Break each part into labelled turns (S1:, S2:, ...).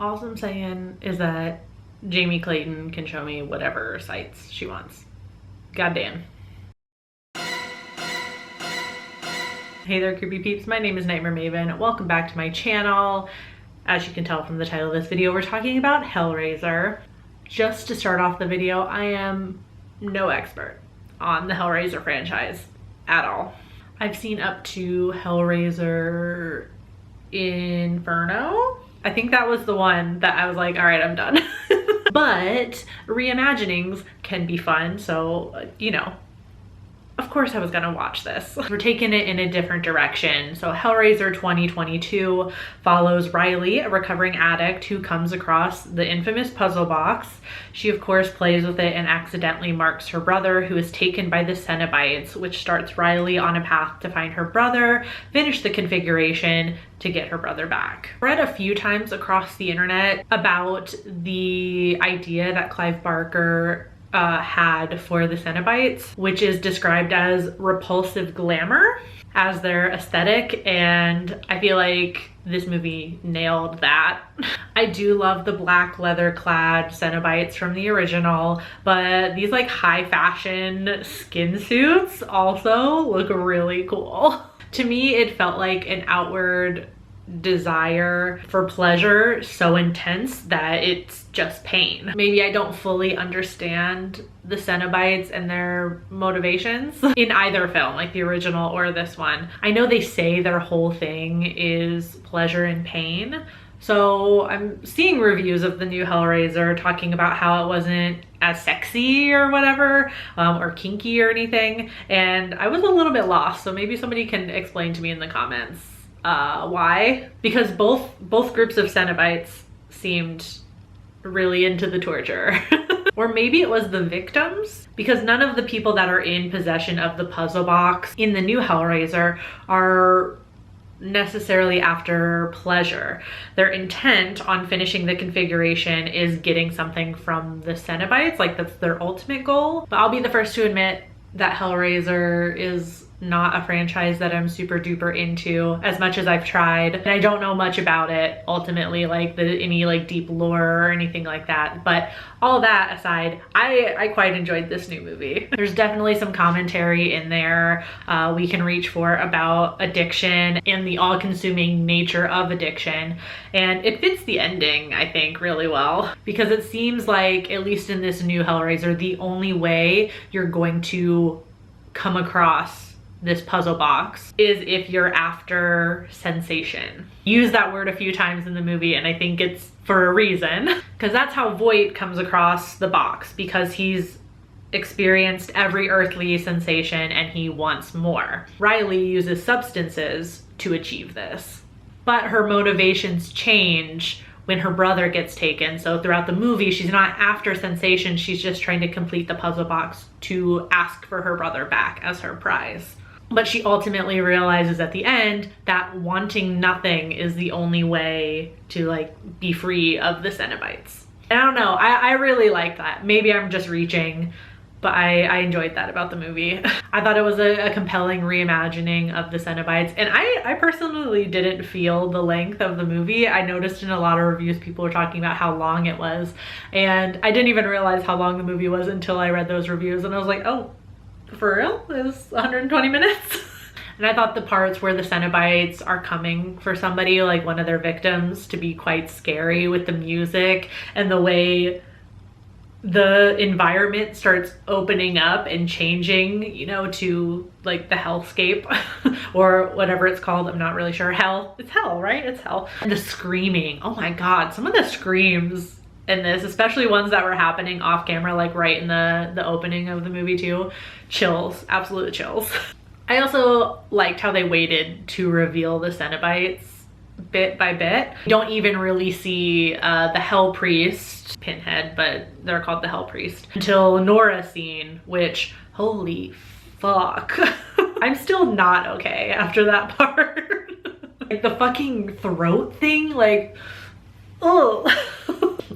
S1: All I'm saying is that Jamie Clayton can show me whatever sights she wants. Goddamn. Hey there, creepy peeps. My name is Nightmare Maven. Welcome back to my channel. As you can tell from the title of this video, we're talking about Hellraiser. Just to start off the video, I am no expert on the Hellraiser franchise at all. I've seen up to Hellraiser Inferno. I think that was the one that I was like, all right, I'm done. But reimaginings can be fun, so you know, of course I was gonna watch this. We're taking it in a different direction. So Hellraiser 2022 follows Riley, a recovering addict who comes across the infamous puzzle box. She of course plays with it and accidentally marks her brother, who is taken by the Cenobites, which starts Riley on a path to find her brother, finish the configuration to get her brother back. I read a few times across the internet about the idea that Clive Barker had for the Cenobites, which is described as repulsive glamour as their aesthetic, and I feel like this movie nailed that. I do love the black leather clad Cenobites from the original, but these like high fashion skin suits also look really cool. To me, it felt like an outward desire for pleasure so intense that it's just pain. Maybe I don't fully understand the Cenobites and their motivations in either film, like the original or this one. I know they say their whole thing is pleasure and pain. So I'm seeing reviews of the new Hellraiser talking about how it wasn't as sexy or whatever, or kinky or anything. And I was a little bit lost. So maybe somebody can explain to me in the comments why, because both groups of Cenobites seemed really into the torture. Or maybe it was the victims, because none of the people that are in possession of the puzzle box in the new Hellraiser are necessarily after pleasure. Their intent on finishing the configuration is getting something from the Cenobites, like that's their ultimate goal. But I'll be the first to admit that Hellraiser is not a franchise that I'm super duper into, as much as I've tried, and I don't know much about it ultimately, like any like deep lore or anything like that. But all that aside, I quite enjoyed this new movie. There's definitely some commentary in there we can reach for about addiction and the all-consuming nature of addiction, and it fits the ending, I think, really well, because it seems like, at least in this new Hellraiser, the only way you're going to come across this puzzle box is if you're after sensation. Use that word a few times in the movie, and I think it's for a reason, because that's how Voight comes across the box, because he's experienced every earthly sensation and he wants more. Riley uses substances to achieve this, but her motivations change when her brother gets taken. So throughout the movie, she's not after sensation, she's just trying to complete the puzzle box to ask for her brother back as her prize. But she ultimately realizes at the end that wanting nothing is the only way to like be free of the Cenobites. And I don't know, I really like that. Maybe I'm just reaching, but I enjoyed that about the movie. I thought it was a compelling reimagining of the Cenobites, and I personally didn't feel the length of the movie. I noticed in a lot of reviews people were talking about how long it was, and I didn't even realize how long the movie was until I read those reviews, and I was like, oh, for real? It was 120 minutes? And I thought the parts where the Cenobites are coming for somebody, like one of their victims, to be quite scary with the music and the way the environment starts opening up and changing, you know, to like the hellscape or whatever it's called. I'm not really sure. Hell. It's hell, right? It's hell. And the screaming. Oh my God. Some of the screams in this, especially ones that were happening off camera, like right in the opening of the movie too. Chills, absolute chills. I also liked how they waited to reveal the Cenobites bit by bit. You don't even really see the Hell Priest, Pinhead, but they're called the Hell Priest, until Nora scene, which, holy fuck. I'm still not okay after that part. Like the fucking throat thing, like, oh.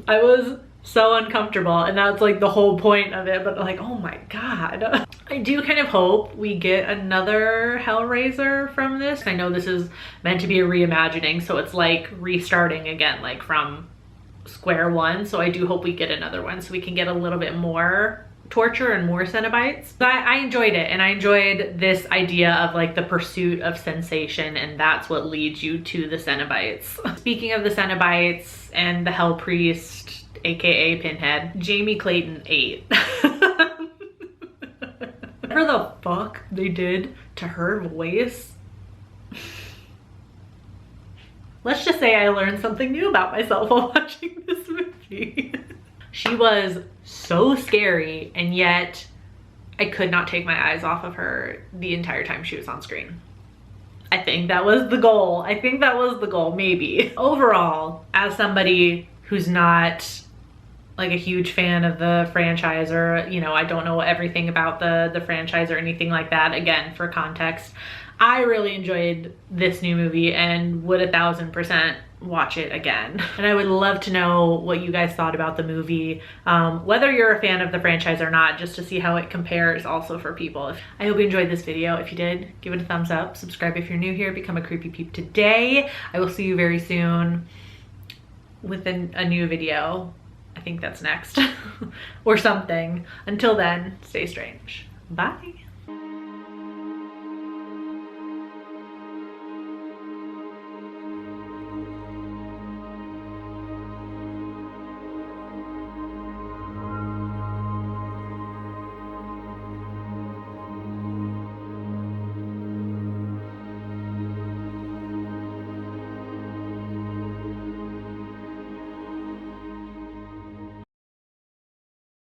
S1: I was so uncomfortable, and that's like the whole point of it, but like, oh my God. I do kind of hope we get another Hellraiser from this. I know this is meant to be a reimagining, so it's like restarting again, like from square one, so I do hope we get another one so we can get a little bit more torture and more Cenobites. But I enjoyed it, and I enjoyed this idea of like the pursuit of sensation, and that's what leads you to the Cenobites. Speaking of the Cenobites and the Hell Priest, aka Pinhead, Jamie Clayton ate. Whatever the fuck they did to her voice. Let's just say I learned something new about myself while watching this movie. She was so scary, and yet I could not take my eyes off of her the entire time she was on screen. I think that was the goal. I think that was the goal, maybe. Overall, as somebody who's not like a huge fan of the franchise, or, you know, I don't know everything about the franchise or anything like that, again, for context, I really enjoyed this new movie and would 1000% watch it again. And I would love to know what you guys thought about the movie, whether you're a fan of the franchise or not, just to see how it compares also for people. I hope you enjoyed this video. If you did, give it a thumbs up, subscribe if you're new here, become a creepy peep today. I will see you very soon with a new video. I think that's next or something. Until then, stay strange. Bye.